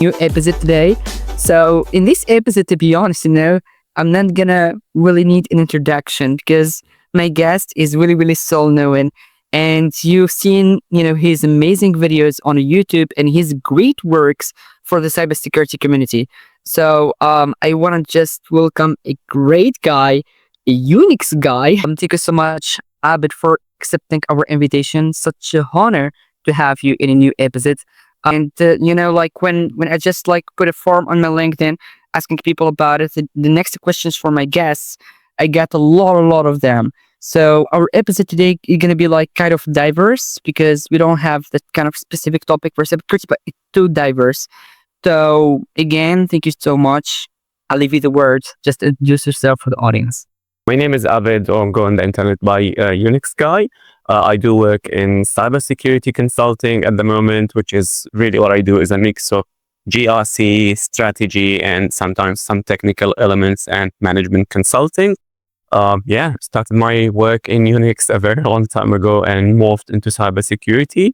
new episode today. So in this episode, to be honest, I'm not gonna really need an introduction because my guest is really, really soul known. And you've seen, his amazing videos on YouTube and his great works for the cybersecurity community. So I want to just welcome a great guy, a Unix guy. Thank you so much, Abed, for accepting our invitation. Such an honor to have you in a new episode. And when I just put a form on my LinkedIn asking people about it, the next questions for my guests, I got a lot of them. So our episode today is going to be kind of diverse because we don't have that kind of specific topic for cybersecurity, but it's too diverse. So again, thank you so much. I'll leave you the words. Just introduce yourself for the audience. My name is Abed, or I'm going on the internet by UnixGuy. I do work in cybersecurity consulting at the moment, which is really what I do is a mix of GRC, strategy, and sometimes some technical elements and management consulting. Started my work in Unix a very long time ago and morphed into cybersecurity.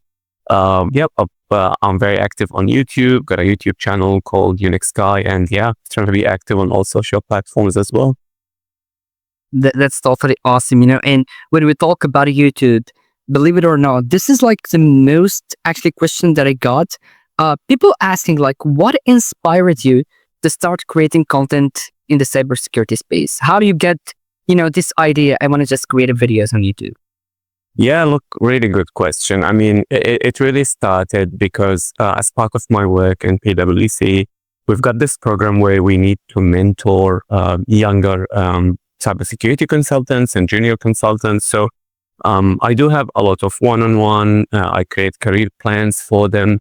I'm very active on YouTube, got a YouTube channel called UnixGuy, and trying to be active on all social platforms as well. That's totally awesome, and when we talk about YouTube, believe it or not, this is the most actually question that I got. People asking what inspired you to start creating content in the cybersecurity space? How do you get, this idea? I want to just create videos on YouTube. Yeah, look, really good question. I mean, it really started because as part of my work in PwC, we've got this program where we need to mentor younger cybersecurity consultants and junior consultants. So I do have a lot of one-on-one. I create career plans for them.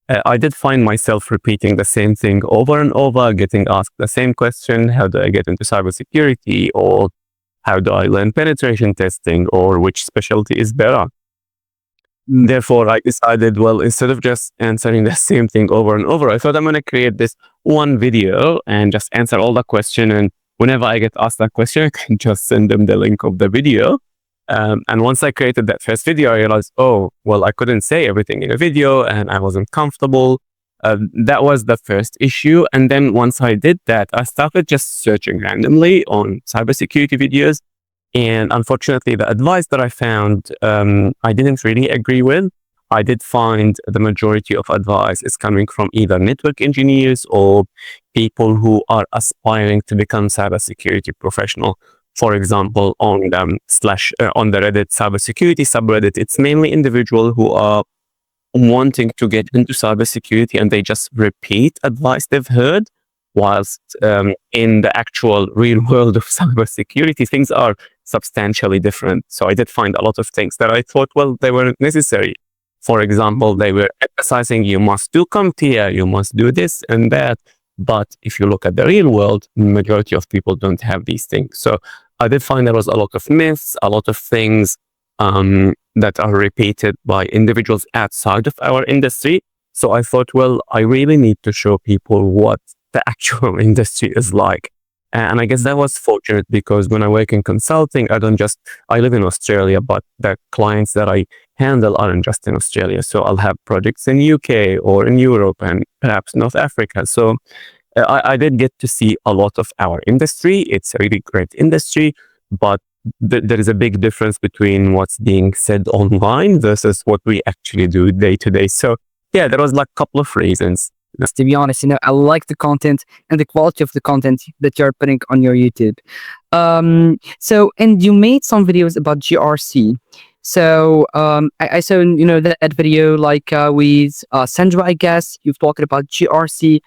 I did find myself repeating the same thing over and over, getting asked the same question: how do I get into cybersecurity? Or how do I learn penetration testing? Or which specialty is better? Therefore, I decided, well, instead of just answering the same thing over and over, I thought I'm going to create this one video and just answer all the questions. And whenever I get asked that question, I can just send them the link of the video. And once I created that first video, I realized, I couldn't say everything in a video and I wasn't comfortable. That was the first issue. And then once I did that, I started just searching randomly on cybersecurity videos. And unfortunately, the advice that I found, I didn't really agree with. I did find the majority of advice is coming from either network engineers or people who are aspiring to become cybersecurity professional. For example, on the Reddit cybersecurity subreddit, it's mainly individuals who are wanting to get into cybersecurity and they just repeat advice they've heard, whilst in the actual real world of cybersecurity, things are substantially different. So I did find a lot of things that I thought, they weren't necessary. For example, they were emphasizing you must do CompTIA, you must do this and that. But if you look at the real world, majority of people don't have these things. So I did find there was a lot of myths, a lot of things that are repeated by individuals outside of our industry. So I thought, I really need to show people what the actual industry is like. And I guess that was fortunate because when I work in consulting, I live in Australia, but the clients that I handle aren't just in Australia. So I'll have projects in UK or in Europe and perhaps North Africa. So I did get to see a lot of our industry. It's a really great industry, but there is a big difference between what's being said online versus what we actually do day to day. So there was a couple of reasons. To be honest, I like the content and the quality of the content that you're putting on your YouTube. And you made some videos about GRC. So I saw, that video with Sandra, I guess, you've talked about GRC.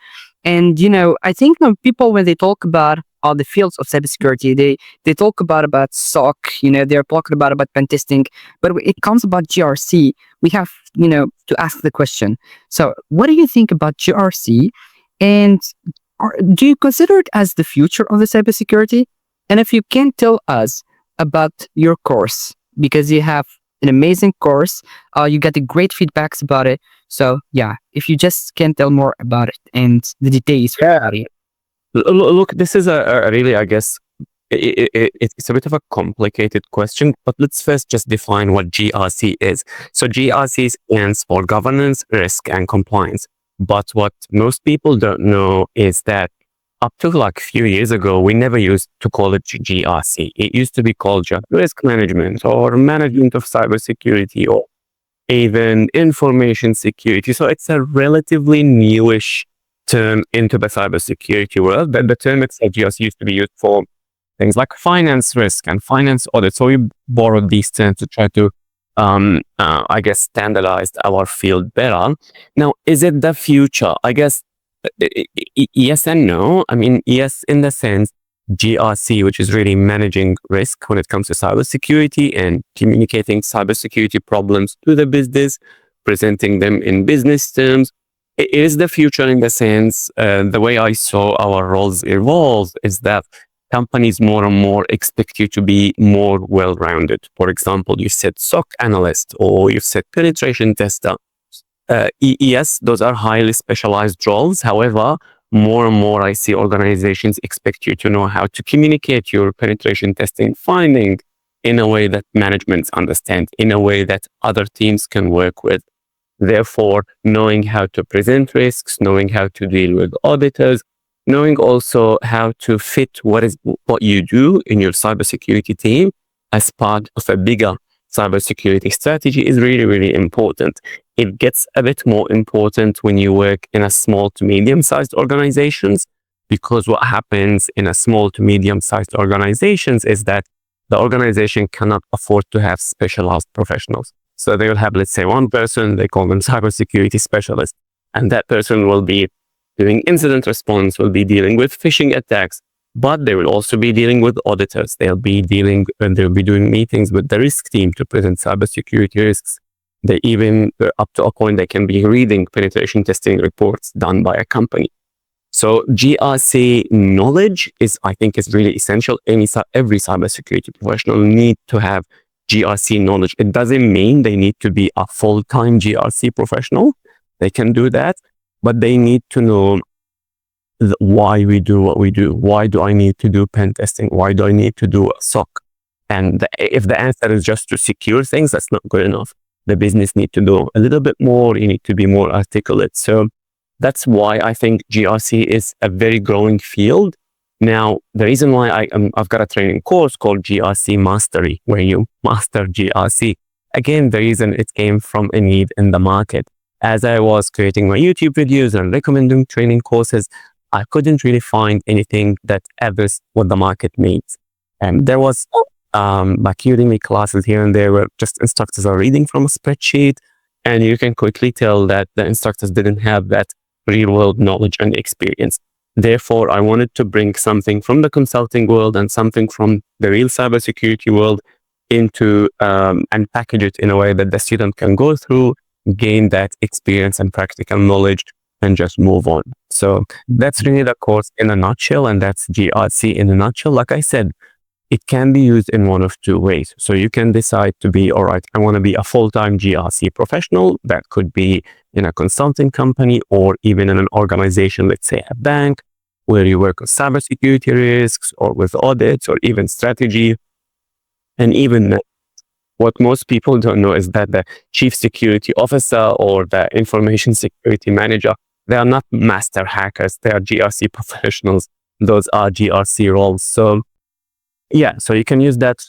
And, I think people, when they talk about the fields of cybersecurity, they talk about SOC, they're talking about pen testing. But when it comes about GRC, we have, to ask the question. So what do you think about GRC? And do you consider it as the future of the cybersecurity? And if you can tell us about your course, because you have an amazing course, you got the great feedbacks about it. So if you just can tell more about it and the details. Look, this is a really, I guess, it's a bit of a complicated question, but let's first just define what GRC is. So GRC stands for governance, risk, and compliance. But what most people don't know is that up to like a few years ago, we never used to call it GRC. It used to be called just risk management or management of cybersecurity or even information security. So it's a relatively newish term into the cybersecurity world, but the term itself just used to be used for things like finance risk and finance audit. So we borrowed these terms to try to, I guess, standardize our field better. Now, is it the future? I guess yes and no. I mean, yes, in the sense GRC, which is really managing risk when it comes to cybersecurity and communicating cybersecurity problems to the business, presenting them in business terms. It is the future in the sense, the way I saw our roles evolve is that companies more and more expect you to be more well-rounded. For example, you said SOC analyst or you said penetration tester. Yes, those are highly specialized roles. However, more and more I see organizations expect you to know how to communicate your penetration testing finding in a way that management understand, in a way that other teams can work with. Therefore, knowing how to present risks, knowing how to deal with auditors, knowing also how to fit what you do in your cybersecurity team as part of a bigger cybersecurity strategy is really, really important. It gets a bit more important when you work in a small to medium-sized organizations, because what happens in a small to medium-sized organizations is that the organization cannot afford to have specialized professionals. So they will have, let's say, one person, they call them cybersecurity specialist, and that person will be doing incident response, will be dealing with phishing attacks, but they will also be dealing with auditors. They'll be doing meetings with the risk team to present cybersecurity risks. They even, up to a point, they can be reading penetration testing reports done by a company. So GRC knowledge I think is really essential. Every cybersecurity professional need to have GRC knowledge. It doesn't mean they need to be a full-time GRC professional. They can do that, but they need to know why we do what we do. Why do I need to do pen testing? Why do I need to do a SOC? And if the answer is just to secure things, that's not good enough. The business need to do a little bit more. You need to be more articulate. So that's why I think GRC is a very growing field. Now, the reason why I've got a training course called GRC Mastery, where you master GRC. Again, the reason it came from a need in the market. As I was creating my YouTube videos and recommending training courses, I couldn't really find anything that addressed what the market needs. And there was like Udemy classes here and there where just instructors are reading from a spreadsheet, and you can quickly tell that the instructors didn't have that real world knowledge and experience. Therefore, I wanted to bring something from the consulting world and something from the real cybersecurity world into and package it in a way that the student can go through, gain that experience and practical knowledge, and just move on. So that's really the course in a nutshell, and that's GRC in a nutshell. Like I said, it can be used in one of two ways. So you can decide to be, all right, I want to be a full-time GRC professional. That could be in a consulting company or even in an organization, let's say a bank, where you work on cybersecurity risks or with audits or even strategy. And even what most people don't know is that the chief security officer or the information security manager, they are not master hackers. They are GRC professionals. Those are GRC roles. So yeah, so you can use that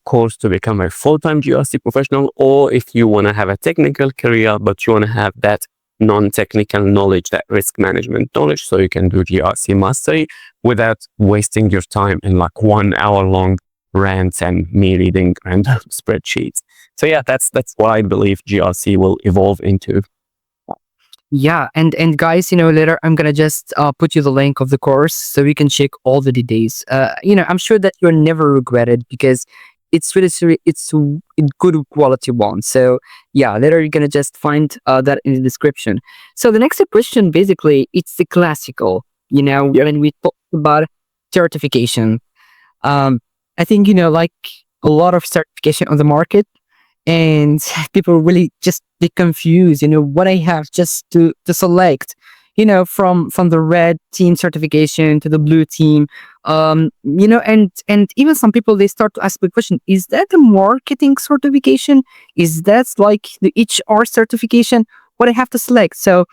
course to become a full-time GRC professional, or if you want to have a technical career, but you want to have that non-technical knowledge, that risk management knowledge, so you can do GRC mastery without wasting your time in like 1 hour long rants and me reading random spreadsheets. So yeah, that's what I believe GRC will evolve into. Yeah, and guys, later I'm gonna just put you the link of the course so you can check all the details. I'm sure that you'll never regret it because it's it's a good quality one. So yeah, later you're gonna just find that in the description. So the next question, basically, it's the classical. When we talk about certification, I think like a lot of certification on the market. And people really just be confused, what I have just to select, from the red team certification to the blue team, and even some people, they start to ask the question, is that a marketing certification? Is that like the HR certification? What I have to select? So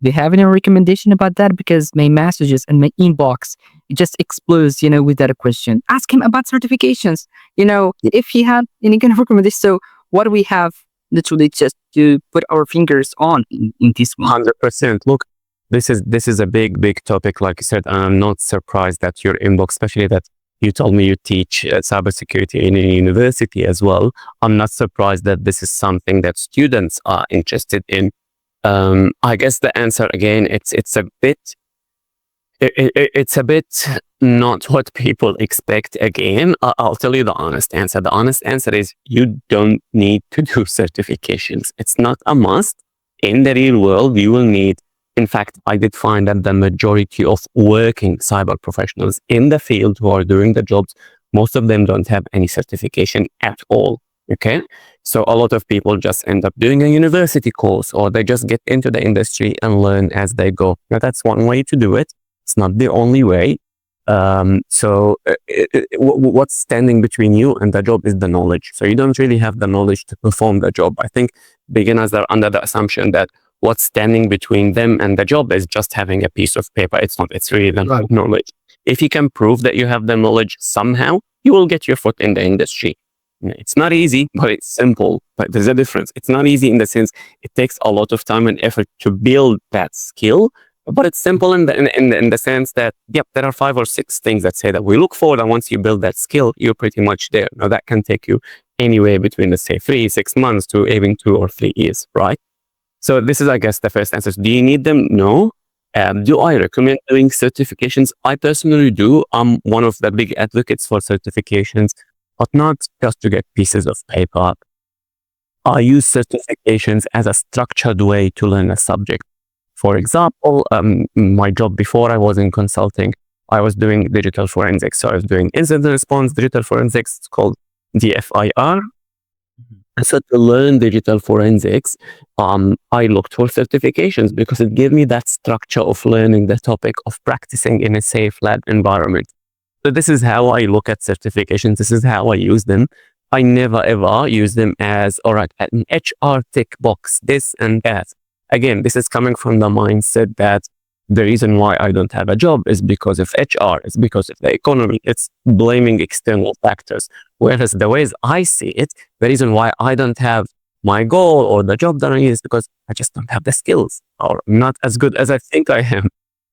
Do you have any recommendation about that? Because my messages and my inbox, it just explodes, with that question. Ask him about certifications, if he had any kind of recommendation. So what do we have literally just to put our fingers on in this one? 100%. Look, this is a big topic, like you said, and I'm not surprised that your inbox, especially that you told me you teach cybersecurity in a university as well. I'm not surprised that this is something that students are interested in. I guess the answer again, it's a bit not what people expect. Again, I'll tell you the honest answer. The honest answer is you don't need to do certifications. It's not a must. In the real world, you will need. In fact, I did find that the majority of working cyber professionals in the field who are doing the jobs, most of them don't have any certification at all. Okay. So a lot of people just end up doing a university course, or they just get into the industry and learn as they go. Now, that's one way to do it. It's not the only way. What's standing between you and the job is the knowledge. So you don't really have the knowledge to perform the job. I think beginners are under the assumption that what's standing between them and the job is just having a piece of paper. It's not. It's really the knowledge. If you can prove that you have the knowledge somehow, you will get your foot in the industry. It's not easy, but it's simple. But there's a difference. It's not easy in the sense it takes a lot of time and effort to build that skill, but it's simple in the sense that, yep, there are 5 or 6 things that say that we look for, and once you build that skill, you're pretty much there. Now that can take you anywhere between, let's say, 3-6 months to even 2 or 3 years, right? So this is, I guess, the first answer. Do you need them? No. Do I recommend doing certifications? I personally do. I'm one of the big advocates for certifications, but not just to get pieces of paper. I use certifications as a structured way to learn a subject. For example, my job before I was in consulting, I was doing digital forensics. So I was doing incident response, digital forensics. It's called DFIR. So to learn digital forensics, I looked for certifications because it gave me that structure of learning the topic, of practicing in a safe lab environment. So this is how I look at certifications. This is how I use them. I never ever use them as, all right, an HR tick box, this and that. Again, this is coming from the mindset that the reason why I don't have a job is because of HR, it's because of the economy, it's blaming external factors. Whereas the ways I see it, the reason why I don't have my goal or the job that I need is because I just don't have the skills, or I'm not as good as I think I am.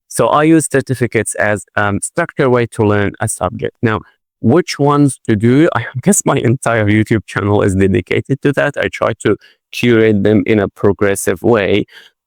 So I use certificates as a structured way to learn a subject. Now, which ones to do? I guess my entire YouTube channel is dedicated to that. I try to curate them in a progressive way.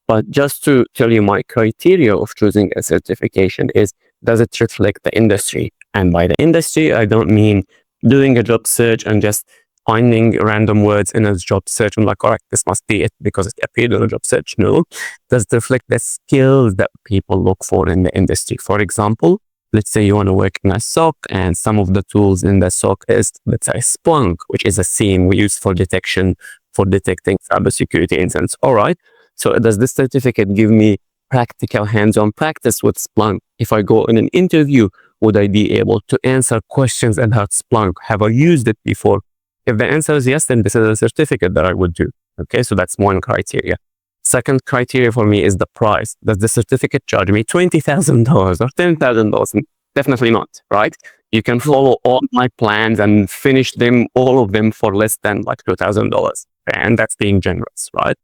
But just to tell you, my criteria of choosing a certification is, does it reflect the industry? And by the industry, I don't mean doing a job search and just finding random words in a job search. I'm like, all right, this must be it because it appeared on a job search. No, does it reflect the skills that people look for in the industry? For example, let's say you want to work in a SOC, and some of the tools in the SOC is, let's say, Splunk, which is a SIEM we use for detecting cybersecurity incidents. All right. So does this certificate give me practical hands-on practice with Splunk? If I go in an interview, would I be able to answer questions about Splunk? Have I used it before? If the answer is yes, then this is a certificate that I would do. Okay, so that's one criteria. Second criteria for me is the price. Does the certificate charge me $20,000 or $10,000? Definitely not, right? You can follow all my plans and finish them, all of them, for less than like $2,000. And that's being generous, right?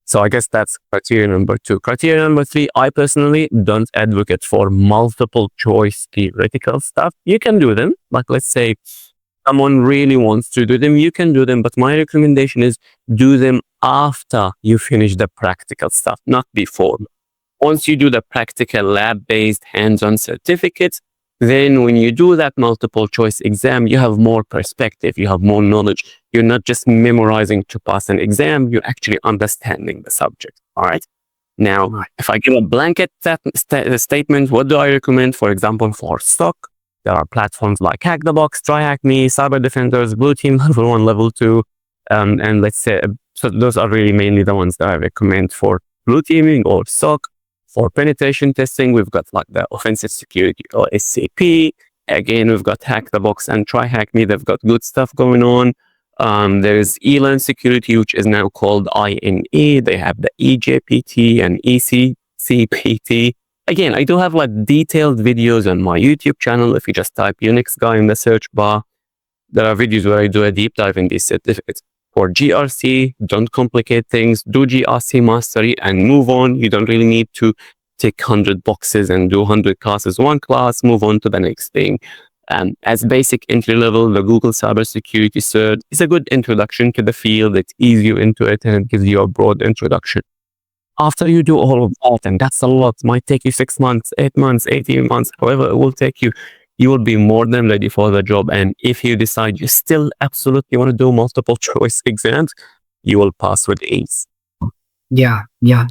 So I guess that's criteria number 2. Criteria number 3, I personally don't advocate for multiple choice theoretical stuff. You can do them. Like, let's say someone really wants to do them, you can do them. But my recommendation is do them after you finish the practical stuff, not before. Once you do the practical lab-based hands-on certificates, then when you do that multiple choice exam, you have more perspective, you have more knowledge. You're not just memorizing to pass an exam, you're actually understanding the subject. All right. Now, if I give a blanket statement, what do I recommend? For example, for SOC, there are platforms like Hack the Box, TryHackMe, Cyber Defenders, Blue Team, level 1, level 2. And let's say, so those are really mainly the ones that I recommend for blue teaming or SOC. For penetration testing, we've got like the Offensive Security or SCP. Again, we've got Hack the Box and TryHackMe. They've got good stuff going on. There's Elan Security, which is now called INE. They have the EJPT and EC CPT. Again, I do have like detailed videos on my YouTube channel. If you just type UnixGuy in the search bar, there are videos where I do a deep dive in these certificates. For GRC, don't complicate things, do GRC mastery and move on. You don't really need to tick 100 boxes and do 100 classes, one class, move on to the next thing. As basic entry level, the Google Cybersecurity cert is a good introduction to the field. It eases you into it and it gives you a broad introduction. After you do all of that, and that's a lot, might take you 6 months, 8 months, 18 months, however it will take you, you will be more than ready for the job. And if you decide you still absolutely want to do multiple choice exams, you will pass with ease. Yeah,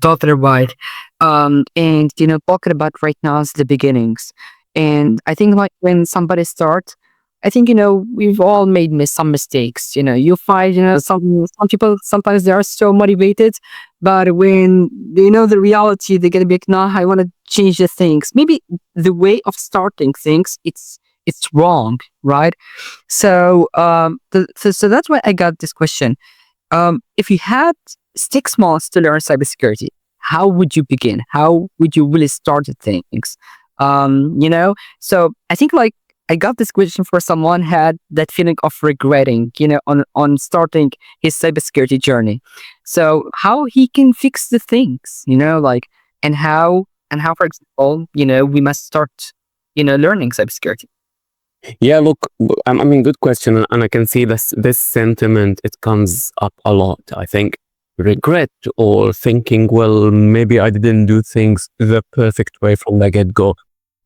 totally right. And talking about right now is the beginnings. And I think like when somebody starts, I think, we've all made some mistakes. You find, some people, sometimes they are so motivated, but when they know the reality, they're going to be like, no, I want to change the things. Maybe the way of starting things, it's wrong, right? So, so that's why I got this question. If you had 6 months to learn cybersecurity, how would you begin? How would you really start things? So I think like I got this question for someone had that feeling of regretting, on starting his cybersecurity journey. So how he can fix the things, and how, for example, we must start, learning cybersecurity. Yeah, look, I mean, good question. And I can see this sentiment, it comes up a lot. I think regret or thinking, well, maybe I didn't do things the perfect way from the get-go.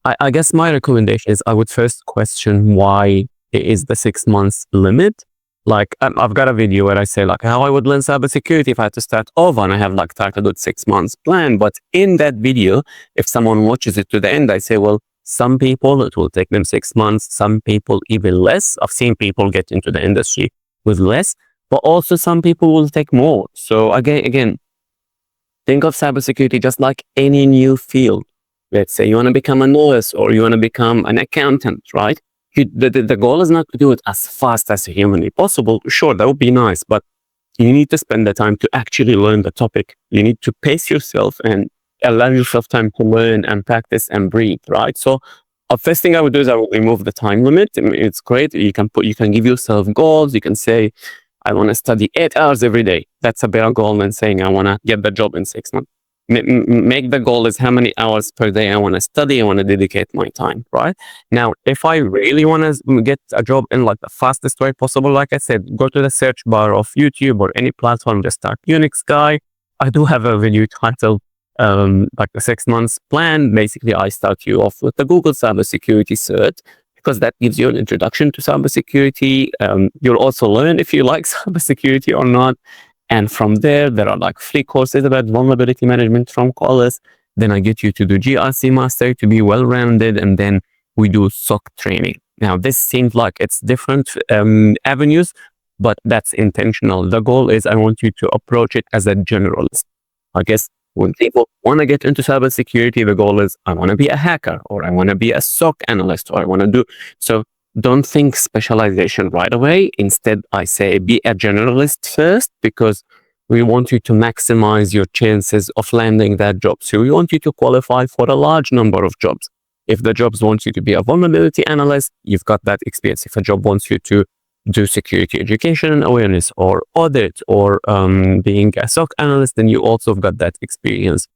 I guess my recommendation is I would first question why it is the 6 months limit. Like I've got a video where I say like how I would learn cybersecurity if I had to start over, and I have like titled it 6 months plan. But in that video, if someone watches it to the end, I say, well, some people, it will take them 6 months. Some people even less. I've seen people get into the industry with less, but also some people will take more. So again, think of cybersecurity just like any new field. Let's say you want to become a nurse or you want to become an accountant, right? The goal is not to do it as fast as humanly possible. Sure, that would be nice, but you need to spend the time to actually learn the topic. You need to pace yourself and allow yourself time to learn and practice and breathe, right? So first thing I would do is I would remove the time limit. I mean, it's great. You can give yourself goals. You can say, I want to study 8 hours every day. That's a better goal than saying I want to get the job in 6 months. Make the goal is how many hours per day I want to study, I want to dedicate my time, right? Now, if I really want to get a job in like the fastest way possible, like I said, go to the search bar of YouTube or any platform, just start UnixGuy. I do have a video titled like the 6 months plan. Basically, I start you off with the Google Cybersecurity cert, because that gives you an introduction to cybersecurity. You'll also learn if you like cybersecurity or not. And from there are like free courses about vulnerability management from Qualys. Then I get you to do GRC master to be well-rounded. And then we do SOC training. Now, this seems like it's different avenues, but that's intentional. The goal is I want you to approach it as a generalist. I guess when people want to get into cybersecurity, the goal is I want to be a hacker, or I want to be a SOC analyst, or I want to do so. Don't think specialization right away. Instead, I say be a generalist first, because we want you to maximize your chances of landing that job. So we want you to qualify for a large number of jobs. If the jobs want you to be a vulnerability analyst, you've got that experience. If a job wants you to do security education and awareness or audit or being a SOC analyst, then you also have got that experience.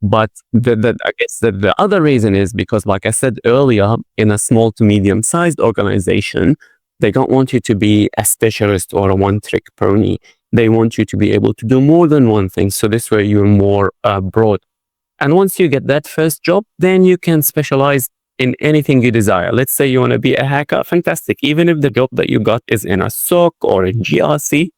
But I guess the other reason is because, like I said earlier, in a small to medium-sized organization, they don't want you to be a specialist or a one-trick pony. They want you to be able to do more than one thing. So this way you're more broad. And once you get that first job, then you can specialize in anything you desire. Let's say you want to be a hacker, fantastic. Even if the job that you got is in a SOC or in GRC,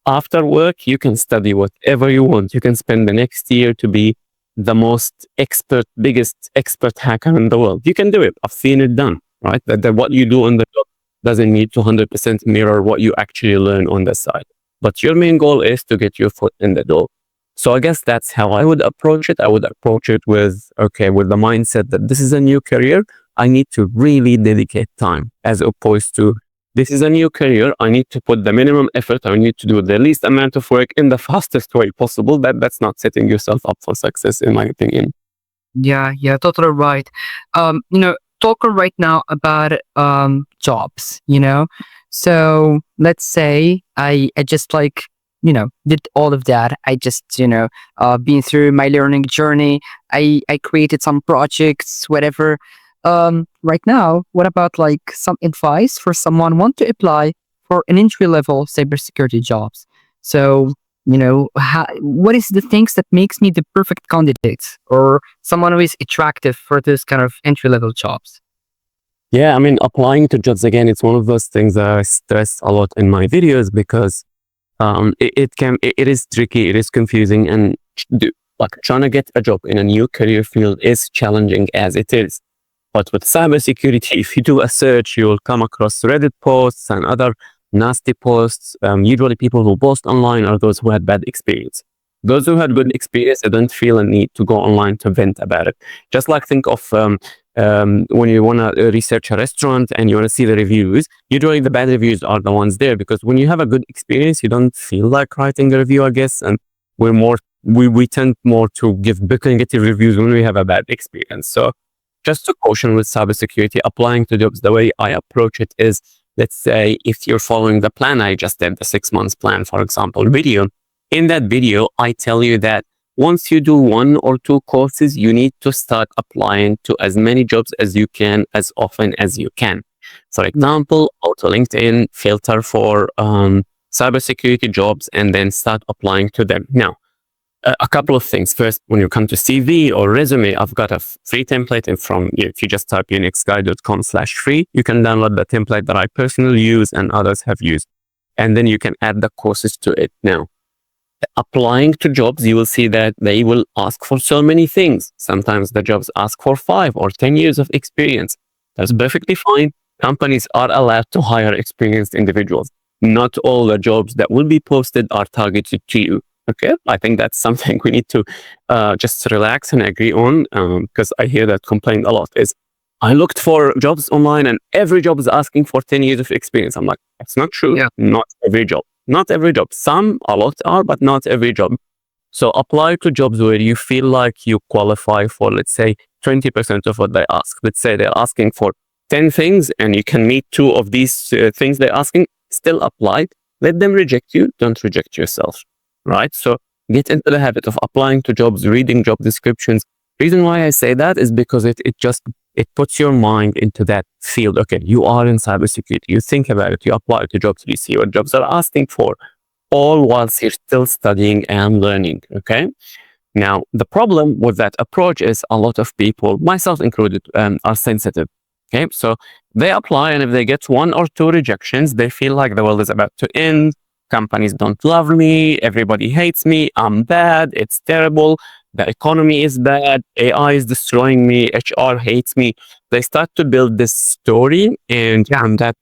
after work, you can study whatever you want. You can spend the next year to be the biggest expert hacker in the world. You can do it. I've seen it done, right? That what you do on the job doesn't need to 100% mirror what you actually learn on the side. But your main goal is to get your foot in the door. So I guess that's how I would approach it. I would approach it with the mindset that this is a new career. I need to really dedicate time, as opposed to this is a new career. I need to put the minimum effort. I need to do the least amount of work in the fastest way possible. That's not setting yourself up for success, in my opinion. Yeah, totally right. Talking right now about jobs, So let's say I just like, did all of that. I just, been through my learning journey. I created some projects, whatever. Right now, what about like some advice for someone want to apply for an entry level cybersecurity jobs? So, what is the things that makes me the perfect candidate or someone who is attractive for this kind of entry level jobs? Yeah, I mean, applying to jobs again, it's one of those things that I stress a lot in my videos because it is tricky, it is confusing, and like trying to get a job in a new career field is challenging as it is. But with cybersecurity, if you do a search, you'll come across Reddit posts and other nasty posts. Usually people who post online are those who had bad experience. Those who had good experience, they don't feel a need to go online to vent about it. Just like think of when you want to research a restaurant and you want to see the reviews, usually the bad reviews are the ones there, because when you have a good experience, you don't feel like writing a review, I guess. And we tend more to give big negative reviews when we have a bad experience. So just to caution with cybersecurity, applying to jobs, the way I approach it is, let's say if you're following the plan I just did, the 6 months plan, for example, video. In that video, I tell you that once you do 1 or 2 courses, you need to start applying to as many jobs as you can, as often as you can. For example, go to LinkedIn, filter for cybersecurity jobs, and then start applying to them. Now, a couple of things. First, when you come to CV or resume, I've got a free template. And if you just type unixguy.com/free, you can download the template that I personally use and others have used. And then you can add the courses to it. Now, applying to jobs, you will see that they will ask for so many things. Sometimes the jobs ask for 5 or 10 years of experience. That's perfectly fine. Companies are allowed to hire experienced individuals. Not all the jobs that will be posted are targeted to you. Okay, I think that's something we need to just relax and agree on, because I hear that complaint a lot is, I looked for jobs online and every job is asking for 10 years of experience. I'm like, that's not true. Yeah. Not every job. Not every job. Some, a lot are, but not every job. So apply to jobs where you feel like you qualify for, let's say, 20% of what they ask. Let's say they're asking for 10 things and you can meet 2 of these things they're asking, still apply. Let them reject you. Don't reject yourself. Right? So get into the habit of applying to jobs, reading job descriptions. Reason why I say that is because it puts your mind into that field. Okay, you are in cybersecurity. You think about it. You apply to jobs. You see what jobs are asking for, all whilst you're still studying and learning. Okay. Now, the problem with that approach is a lot of people, myself included, are sensitive. Okay, so they apply, and if they get 1 or 2 rejections, they feel like the world is about to end. Companies don't love me. Everybody hates me. I'm bad. It's terrible. The economy is bad. AI is destroying me. HR hates me. They start to build this story, and from that,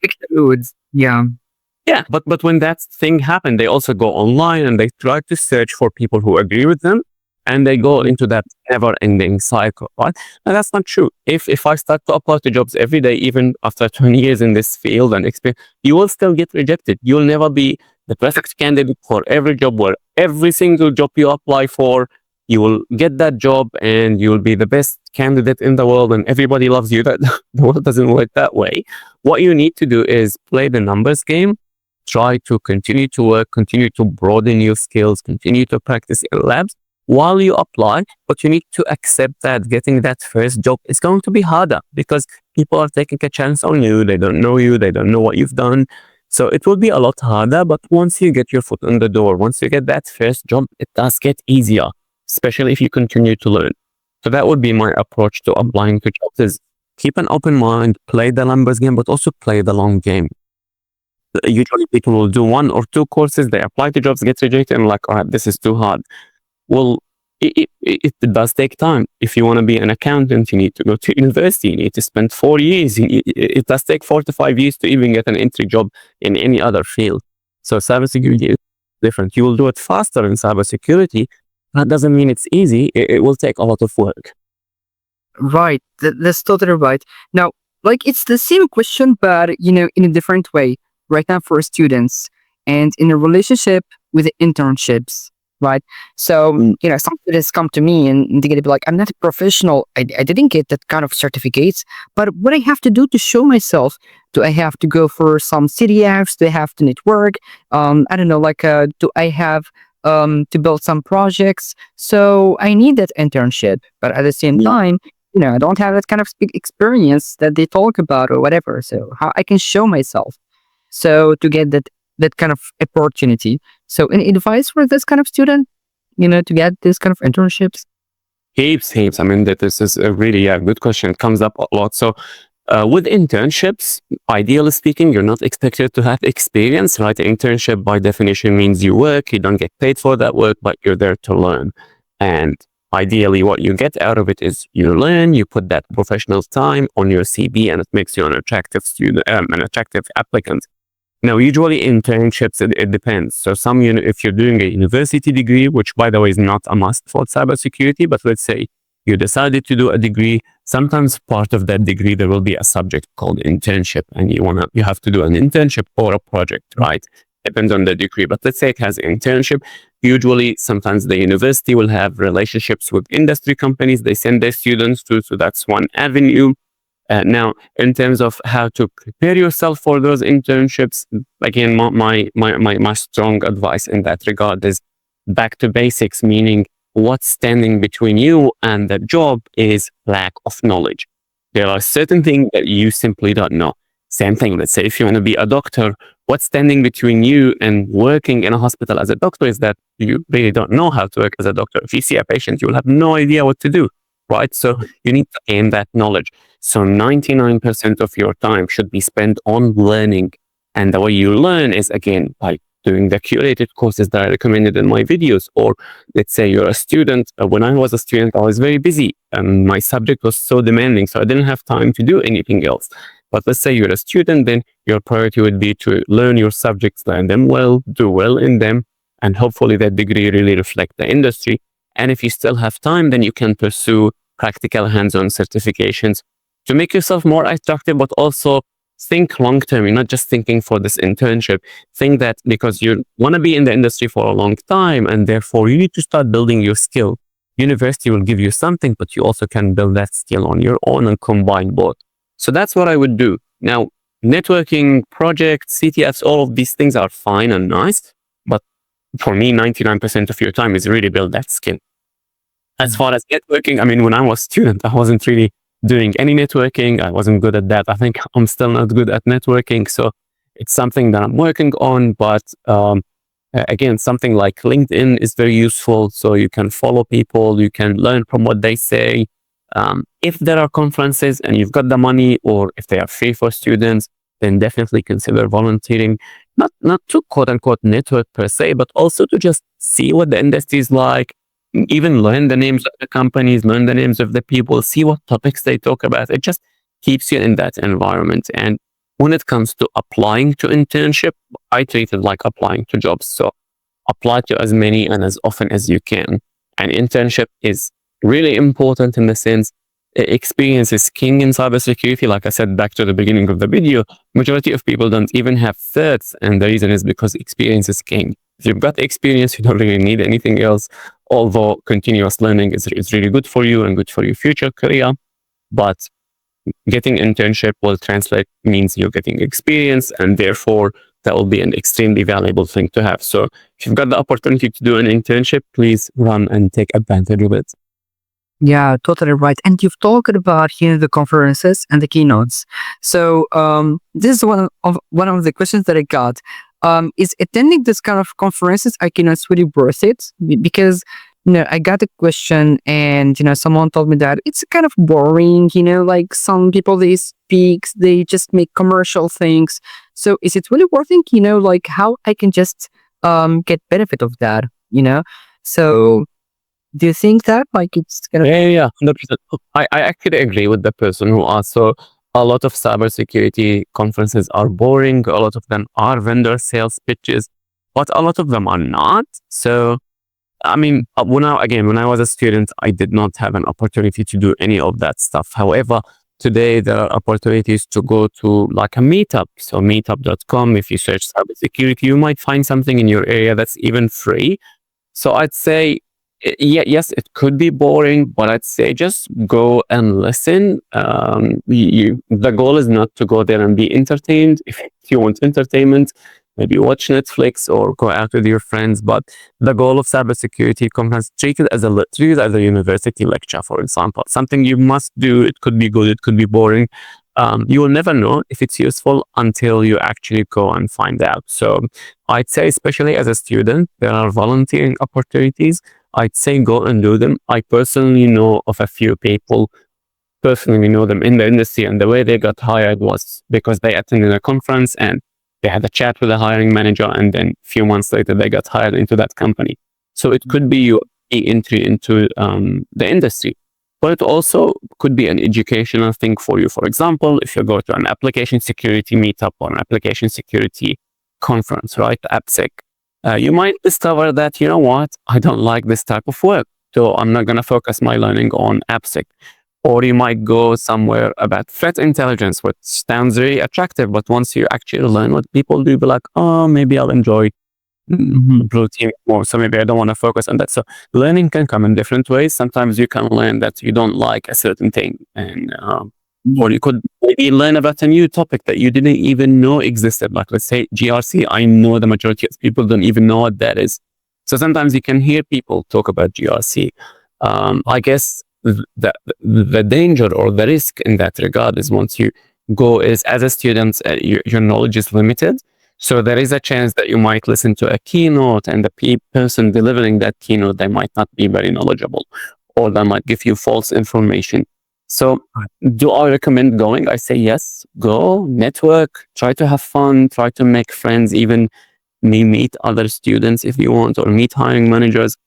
But when that thing happened, they also go online and they try to search for people who agree with them, and they go into that never-ending cycle. Right? And that's not true. If I start to apply to jobs every day, even after 20 years in this field and experience, you will still get rejected. You'll never be the perfect candidate for every job, where every single job you apply for, you will get that job and you'll be the best candidate in the world and everybody loves you. That the world doesn't work that way. What you need to do is play the numbers game, try to continue to work, continue to broaden your skills, continue to practice in labs while you apply. But you need to accept that getting that first job is going to be harder, because people are taking a chance on you. They don't know you. They don't know what you've done. So it will be a lot harder, but once you get your foot in the door, once you get that first job, it does get easier, especially if you continue to learn. So that would be my approach to applying to jobs, is keep an open mind, play the numbers game, but also play the long game. Usually people will do 1 or 2 courses, they apply to jobs, get rejected, and like, all right, this is too hard. Well, it does take time. If you want to be an accountant, you need to go to university. You need to spend 4 years. It does take 4 to 5 years to even get an entry job in any other field. So cybersecurity is different. You will do it faster in cybersecurity. That doesn't mean it's easy. It will take a lot of work. Right. That's totally right. Now, like, it's the same question, but, in a different way right now for students and in a relationship with internships. right? So, some students come to me and they're gonna be like, I'm not a professional. I didn't get that kind of certificates, but what I have to do to show myself, do I have to go for some CDFs? Do I have to network? I don't know, do I have to build some projects? So I need that internship, but at the same time, I don't have that kind of experience that they talk about or whatever. So how I can show myself? So to get that kind of opportunity. So any advice for this kind of student, to get this kind of internships? Heaps. I mean, this is a really good question. It comes up a lot. So with internships, ideally speaking, you're not expected to have experience, right? Internship by definition means you work, you don't get paid for that work, but you're there to learn. And ideally, what you get out of it is you learn, you put that professional time on your CV, and it makes you an attractive student, an attractive applicant. Now, usually internships, it depends. So if you're doing a university degree, which by the way is not a must for cybersecurity, but let's say you decided to do a degree, sometimes part of that degree, there will be a subject called internship, and you have to do an internship or a project, right? Depends on the degree, but let's say it has internship. Usually, sometimes the university will have relationships with industry companies. They send their students to, so that's one avenue. Now, in terms of how to prepare yourself for those internships, again, my strong advice in that regard is back to basics, meaning what's standing between you and the job is lack of knowledge. There are certain things that you simply don't know. Same thing, let's say if you want to be a doctor, what's standing between you and working in a hospital as a doctor is that you really don't know how to work as a doctor. If you see a patient, you will have no idea what to do, right? So you need to gain that knowledge. So 99% of your time should be spent on learning. And the way you learn is, again, by doing the curated courses that I recommended in my videos. Or let's say you're a student. When I was a student, I was very busy and my subject was so demanding, so I didn't have time to do anything else. But let's say you're a student, then your priority would be to learn your subjects, learn them well, do well in them, and hopefully that degree really reflect the industry. And if you still have time, then you can pursue practical hands-on certifications to make yourself more attractive, but also think long-term. You're not just thinking for this internship. Think that because you want to be in the industry for a long time, and therefore you need to start building your skill. University will give you something, but you also can build that skill on your own and combine both. So that's what I would do. Now, networking, projects, CTFs, all of these things are fine and nice, but for me, 99% of your time is really build that skill. As far as networking, I mean, when I was a student, I wasn't really doing any networking. I wasn't good at that. I think I'm still not good at networking. So it's something that I'm working on. But again, something like LinkedIn is very useful. So you can follow people, you can learn from what they say. If there are conferences and you've got the money, or if they are free for students, then definitely consider volunteering. Not to quote unquote network per se, but also to just see what the industry is like. Even learn the names of the companies, learn the names of the people, see what topics they talk about. It just keeps you in that environment. And when it comes to applying to internship, I treat it like applying to jobs. So apply to as many and as often as you can. And internship is really important in the sense experience is king in cybersecurity. Like I said back to the beginning of the video, majority of people don't even have certs. And the reason is because experience is king. If you've got experience, you don't really need anything else. Although continuous learning is really good for you and good for your future career, but getting internship will translate means you're getting experience, and therefore that will be an extremely valuable thing to have. So if you've got the opportunity to do an internship, please run and take advantage of it. Yeah, totally right. And you've talked about the conferences and the keynotes. So this is one of the questions that I got. Is attending this kind of conferences or keynotes really worth it? Because I got a question, and someone told me that it's kind of boring. Like some people, they speak, they just make commercial things. So is it really worth it? Like how I can just get benefit of that? So do you think that like it's gonna? Yeah, 100%. I actually agree with the person who asked. So a lot of cybersecurity conferences are boring. A lot of them are vendor sales pitches, but a lot of them are not. So, I mean, when I was a student, I did not have an opportunity to do any of that stuff. However, today there are opportunities to go to like a meetup. So meetup.com, if you search cybersecurity, you might find something in your area that's even free. So I'd say, yes, it could be boring, but I'd say just go and listen. The goal is not to go there and be entertained. If you want entertainment, maybe watch Netflix or go out with your friends. But the goal of cybersecurity conference, treat it as a university lecture, for example, something you must do. It could be good, it could be boring. You will never know if it's useful until you actually go and find out. So I'd say, especially as a student, there are volunteering opportunities. I'd say go and do them. I personally know of a few people, personally know them in the industry, and the way they got hired was because they attended a conference and they had a chat with the hiring manager, and then a few months later they got hired into that company. So it could be your entry into the industry, but it also could be an educational thing for you. For example, if you go to an application security meetup or an application security conference, right, AppSec, you might discover that, you know what, I don't like this type of work, so I'm not going to focus my learning on AppSec. Or you might go somewhere about threat intelligence, which sounds very attractive, but once you actually learn what people do, you'll be like, oh, maybe I'll enjoy blue team more, so maybe I don't want to focus on that. So learning can come in different ways. Sometimes you can learn that you don't like a certain thing, and or you could maybe learn about a new topic that you didn't even know existed. Like, let's say GRC, I know the majority of people don't even know what that is. So sometimes you can hear people talk about GRC. I guess the danger or the risk in that regard is once you go is, as a student, your knowledge is limited. So there is a chance that you might listen to a keynote, and the person delivering that keynote, they might not be very knowledgeable, or they might give you false information. So do I recommend going? I say yes, go, network, try to have fun, try to make friends, even meet other students if you want, or meet hiring managers.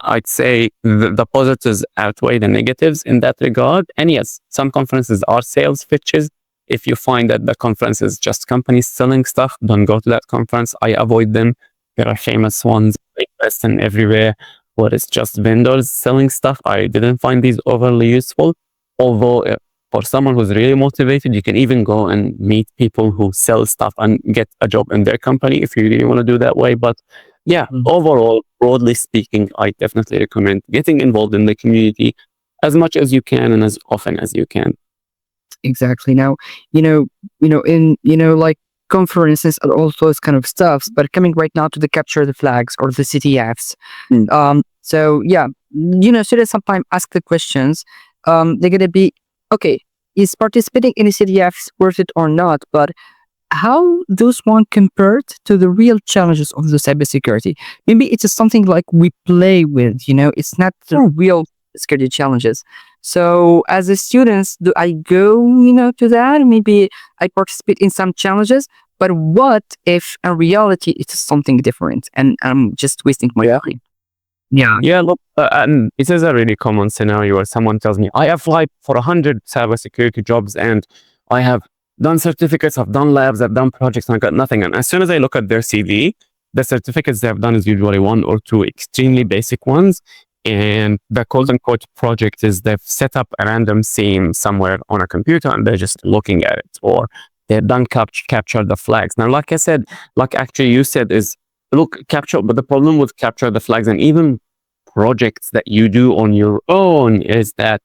I'd say the positives outweigh the negatives in that regard. And yes, some conferences are sales pitches. If you find that the conference is just companies selling stuff, don't go to that conference. I avoid them. There are famous ones, like West and everywhere, where it's just vendors selling stuff. I didn't find these overly useful. Although for someone who's really motivated, you can even go and meet people who sell stuff and get a job in their company if you really want to do that way. But yeah, overall, broadly speaking, I definitely recommend getting involved in the community as much as you can and as often as you can. Exactly. Now, like conferences and all those kind of stuffs, but coming right now to the capture the flags or the CTFs. So yeah, students sometimes ask the questions. They're gonna be, okay, is participating in the CTFs worth it or not? But how those one compared to the real challenges of the cybersecurity? Maybe it's just something like we play with, it's not the real security challenges. So as a student, do I go, to that? Maybe I participate in some challenges, but what if in reality it's something different and I'm just wasting my time? Yeah, look, and it is a really common scenario where someone tells me, I applied for 100 cybersecurity jobs and I have done certificates, I've done labs, I've done projects, and I got nothing. And as soon as I look at their CV, the certificates they've done is usually one or two extremely basic ones. And the quote unquote project is they've set up a random SIEM somewhere on a computer and they're just looking at it, or they've done capture the flags. Now, like I said, like actually you said, is look, capture, but the problem with capture the flags and even projects that you do on your own is that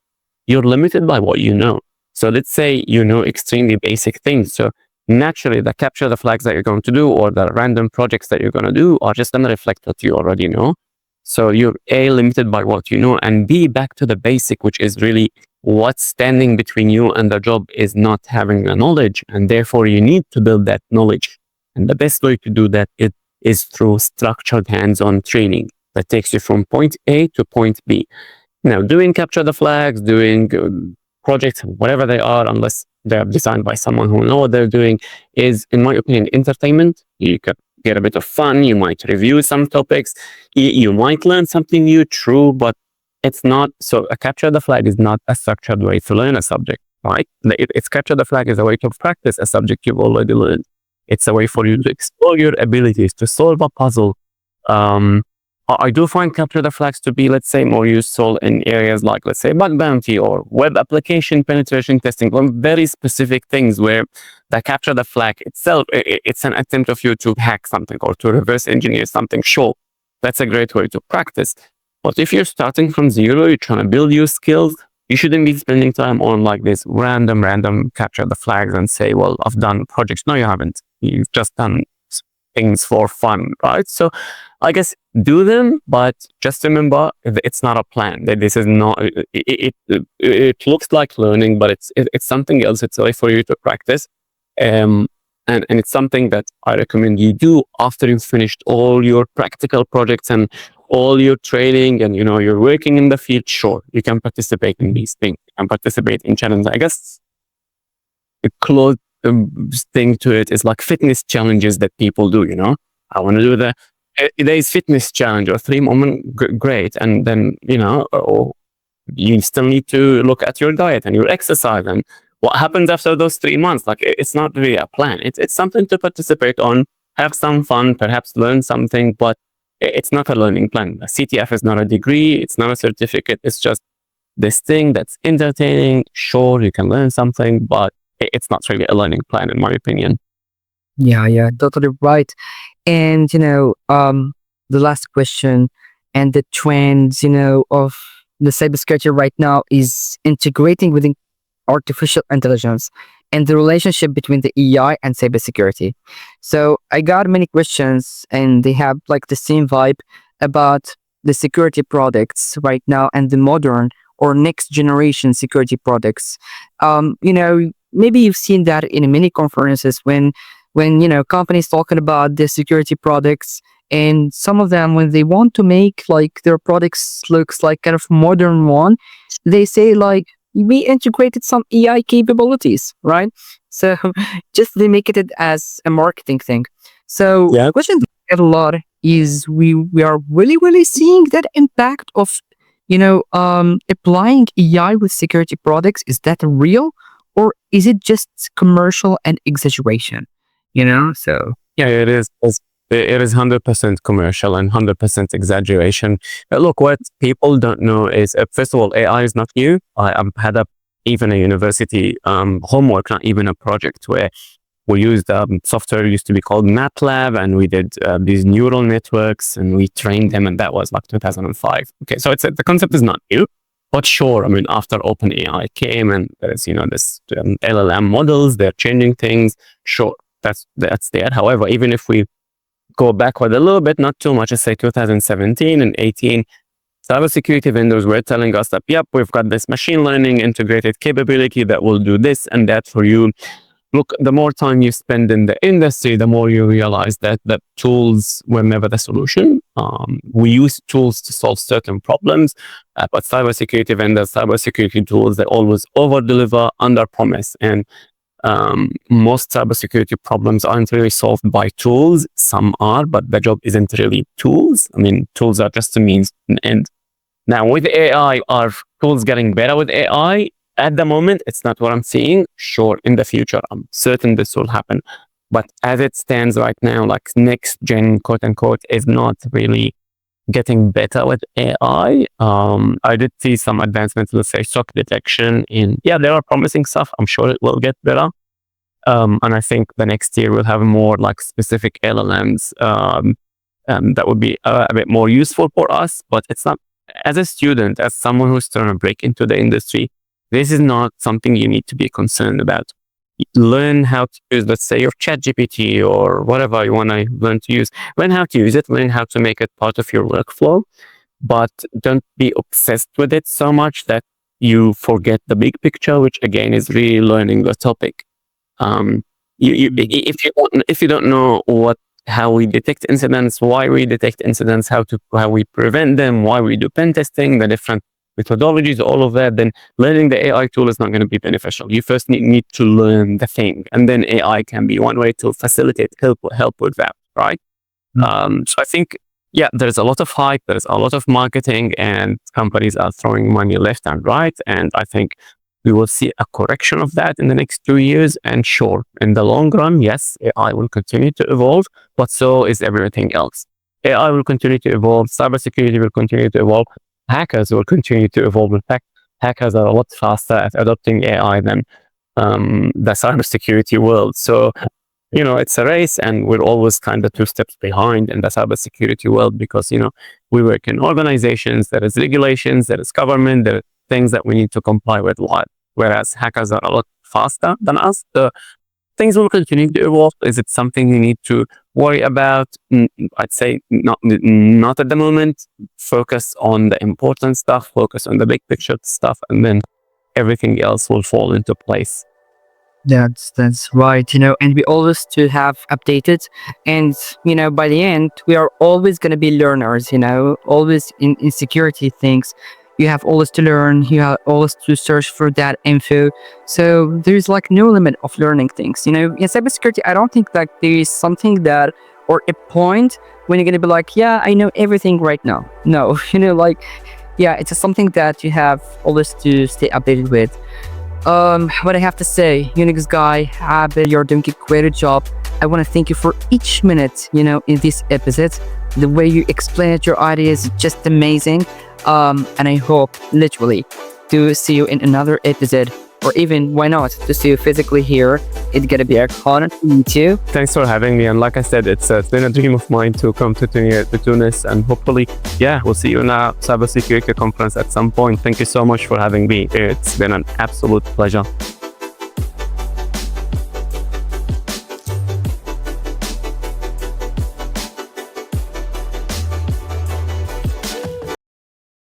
you're limited by what you know. So let's say you know extremely basic things. So naturally, the capture the flags that you're going to do or the random projects that you're going to do are just going to reflect what you already know. So you're A, limited by what you know, and B, back to the basic, which is really what's standing between you and the job is not having the knowledge. And therefore, you need to build that knowledge. And the best way to do that is through structured hands-on training that takes you from point A to point B. Now, doing capture the flags, doing projects, whatever they are, unless they're designed by someone who knows what they're doing, is, in my opinion, entertainment. You could get a bit of fun. You might review some topics. You might learn something new, true, but it's not. So a capture the flag is not a structured way to learn a subject, right? It's capture the flag is a way to practice a subject you've already learned. It's a way for you to explore your abilities, to solve a puzzle. I do find capture the flags to be, let's say, more useful in areas like, let's say, bug bounty or web application penetration testing, on very specific things where the capture the flag itself, it's an attempt of you to hack something or to reverse engineer something. Sure, That's a great way to practice. But if you're starting from zero, you're trying to build your skills, you shouldn't be spending time on like this random capture the flags and say, well, I've done projects. No, you haven't. You've just done things for fun, right? So I guess do them, but just remember it's not a plan. That this is not. It looks like learning, but it's something else. It's a way for you to practice, and it's something that I recommend you do after you've finished all your practical projects and all your training, and you're working in the field. Sure, you can participate in these things. You can participate in challenges. I guess a close thing to it is like fitness challenges that people do. I want to do the days fitness challenge or 3 moment. Great, and then you still need to look at your diet and your exercise and what happens after those 3 months. Like, it's not really a plan. It's something to participate on, have some fun, perhaps learn something, but it's not a learning plan. A CTF is not a degree. It's not a certificate. It's just this thing that's entertaining. Sure, you can learn something, but it's not really a learning plan, in my opinion. Yeah, totally right. And, the last question and the trends, of the cybersecurity right now is integrating within artificial intelligence and the relationship between the AI and cybersecurity. So I got many questions and they have like the same vibe about the security products right now and the modern or next generation security products. Maybe you've seen that in many conferences when companies talking about the security products, and some of them, when they want to make like their products looks like kind of modern one, they say like, we integrated some AI capabilities, right? So just they make it as a marketing thing. So Yeah. the question a lot is we are really seeing that impact of applying AI with security products. Is that real, or is it just commercial and exaggeration? So Yeah, it is. It is 100% commercial and 100% exaggeration. Look, what people don't know is, first of all, AI is not new. I had even a university homework, not even a project, where we used software used to be called MATLAB, and we did these neural networks, and we trained them, and that was like 2005. Okay, so the concept is not new. But sure, I mean, after OpenAI came and there's this LLM models, they're changing things. Sure, that's there. However, even if we go backward a little bit, not too much, let's say 2017 and 18, cybersecurity vendors were telling us that, yep, we've got this machine learning integrated capability that will do this and that for you. Look, the more time you spend in the industry, the more you realize that tools were never the solution. We use tools to solve certain problems, but cybersecurity vendors, cybersecurity tools, they always over-deliver, under-promise. And most cybersecurity problems aren't really solved by tools. Some are, but the job isn't really tools. I mean, tools are just a means to an end. Now, with AI, are tools getting better with AI? At the moment, it's not what I'm seeing. Sure, in the future, I'm certain this will happen. But as it stands right now, like next gen, quote unquote, is not really getting better with AI. I did see some advancements, let's say shock detection there are promising stuff. I'm sure it will get better. And I think the next year we'll have more like specific LLMs that would be a bit more useful for us. But it's not, as a student, as someone who's trying to break into the industry, this is not something you need to be concerned about. Learn how to use, let's say, your ChatGPT or whatever you want to learn to use. Learn how to use it, learn how to make it part of your workflow, but don't be obsessed with it so much that you forget the big picture, which again is really learning the topic. If you don't know how we detect incidents, why we detect incidents, how we prevent them, why we do pen testing, the different methodologies, all of that, then learning the AI tool is not going to be beneficial. You first need to learn the thing, and then AI can be one way to facilitate, help with that, right? So I think, there's a lot of hype, there's a lot of marketing, and companies are throwing money left and right, and I think we will see a correction of that in the next 2 years. And sure, in the long run, yes, AI will continue to evolve, but so is everything else. AI will continue to evolve, cybersecurity will continue to evolve, hackers will continue to evolve. In fact, hackers are a lot faster at adopting AI than the cybersecurity world. So it's a race, and we're always kind of 2 steps behind in the cybersecurity world because, we work in organizations, there is regulations, there is government, there are things that we need to comply with a lot. Whereas hackers are a lot faster than us. The things will continue to evolve. Is it something you need to worry about? I'd say not at the moment. Focus on the important stuff, focus on the big picture stuff, and then everything else will fall into place. That's right, and we always to have updated, and by the end we are always going to be learners, always in security things. You have always to learn, you have always to search for that info. So there's like no limit of learning things, in cybersecurity. I don't think that there is something that, or a point when you're going to be like, yeah, I know everything right now. No, yeah, it's something that you have always to stay updated with. What I have to say, UnixGuy, Abed, you're doing a great job. I want to thank you for each minute, in this episode. The way you explain it, your ideas is just amazing. And I hope literally to see you in another episode, or even why not to see you physically here. It's gonna be a honor to meet you. Thanks for having me. And like I said, it's been a dream of mine to come to Tunis, and hopefully, we'll see you in a cybersecurity conference at some point. Thank you so much for having me. It's been an absolute pleasure.